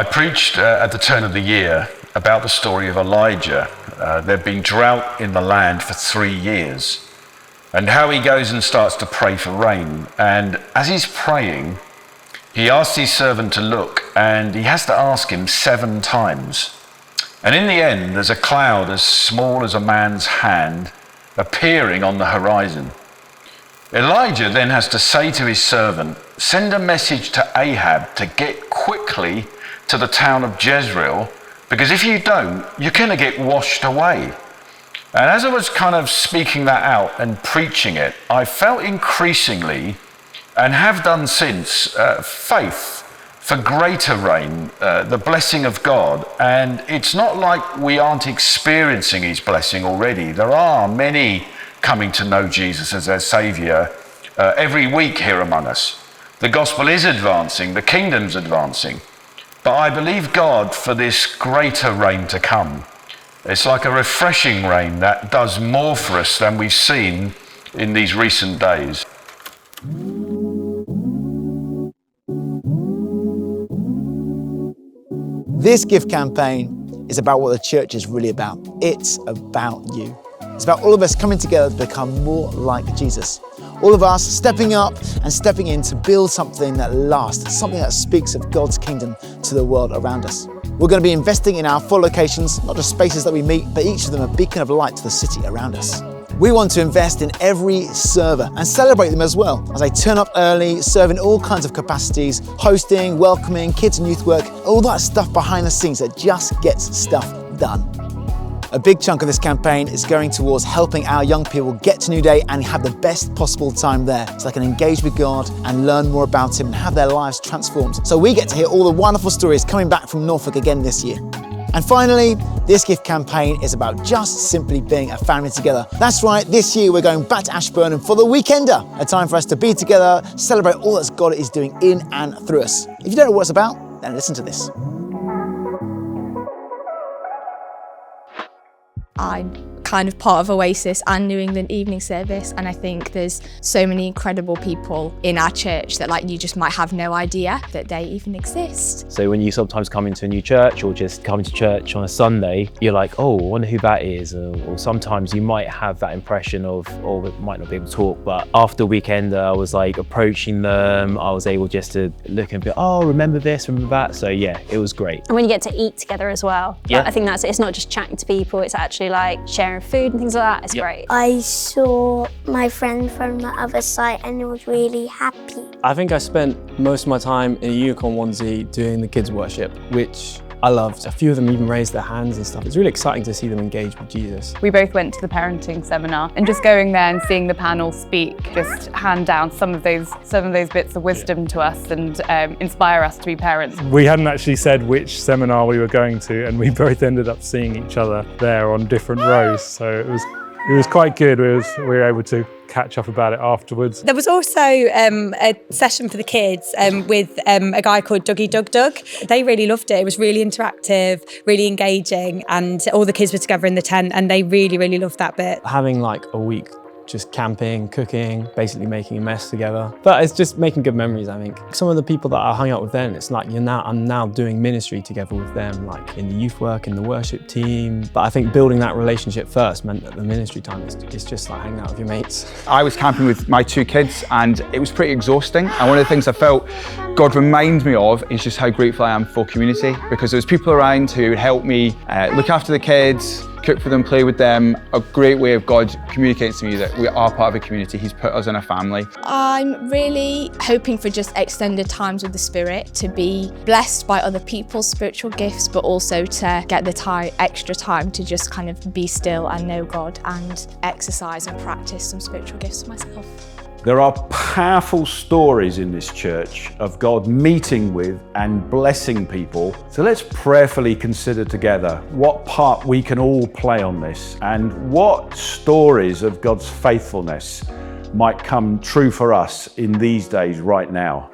I preached at the turn of the year about the story of Elijah. There'd been drought in the land for 3 years, and how he goes and starts to pray for rain. And as he's praying, he asks his servant to look, and he has to ask him 7 times. And in the end, there's a cloud as small as a man's hand appearing on the horizon. Elijah then has to say to his servant, send a message to Ahab to get quickly to the town of Jezreel, because if you don't, you're going to get washed away. And as I was kind of speaking that out and preaching it, I felt increasingly, and have done since, faith for greater rain, the blessing of God. And it's not like we aren't experiencing his blessing already. There are many coming to know Jesus as their Saviour every week here among us. The gospel is advancing, the kingdom's advancing. But I believe God for this greater rain to come. It's like a refreshing rain that does more for us than we've seen in these recent days. This gift campaign is about what the church is really about. It's about you. It's about all of us coming together to become more like Jesus. All of us stepping up and stepping in to build something that lasts, something that speaks of God's kingdom to the world around us. We're going to be investing in our 4 locations, not just spaces that we meet, but each of them a beacon of light to the city around us. We want to invest in every server and celebrate them as well, as they turn up early, serving all kinds of capacities, hosting, welcoming, kids and youth work, all that stuff behind the scenes that just gets stuff done. A big chunk of this campaign is going towards helping our young people get to Newday and have the best possible time there, so they can engage with God and learn more about Him and have their lives transformed. So we get to hear all the wonderful stories coming back from Norfolk again this year. And finally, this gift campaign is about just simply being a family together. That's right, this year we're going back to Ashburnham for the Weekender, a time for us to be together, celebrate all that God is doing in and through us. If you don't know what it's about, then listen to this. I'm kind of part of Oasis and New England Evening Service, and I think there's so many incredible people in our church that you just might have no idea that they even exist. So when you sometimes come into a new church or just come to church on a Sunday, you're like, oh, I wonder who that is. Or sometimes you might have that impression of, oh, we might not be able to talk, but after Weekender, I was approaching them. I was able just to look and be, oh, remember this, remember that. So yeah, it was great. And when you get to eat together as well. Yeah. I think it's not just chatting to people, it's actually sharing food and things like that. It's great. I saw my friend from the other side and I was really happy. I think I spent most of my time in a unicorn onesie doing the kids' worship, which I loved. A few of them even raised their hands and stuff. It's really exciting to see them engage with Jesus. We both went to the parenting seminar, and just going there and seeing the panel speak just hand down some of those bits of wisdom to us and inspire us to be parents. We hadn't actually said which seminar we were going to, and we both ended up seeing each other there on different rows. So it was quite good. We were able to catch up about it afterwards. There was also a session for the kids with a guy called Dougie Doug. They really loved it. It was really interactive, really engaging, and all the kids were together in the tent and they really, really loved that bit. Having a week just camping, cooking, basically making a mess together. But it's just making good memories, I think. Some of the people that I hung out with then, it's I'm now doing ministry together with them, in the youth work, in the worship team. But I think building that relationship first meant that the ministry time is just hanging out with your mates. I was camping with my 2 kids and it was pretty exhausting. And one of the things I felt God reminds me of is just how grateful I am for community, because there was people around who would help me look after the kids, cook for them, play with them. A great way of God communicating to me that we are part of a community. He's put us in a family. I'm really hoping for just extended times with the Spirit, to be blessed by other people's spiritual gifts, but also to get the extra time to just kind of be still and know God and exercise and practice some spiritual gifts for myself. There are powerful stories in this church of God meeting with and blessing people. So let's prayerfully consider together what part we can all play on this and what stories of God's faithfulness might come true for us in these days right now.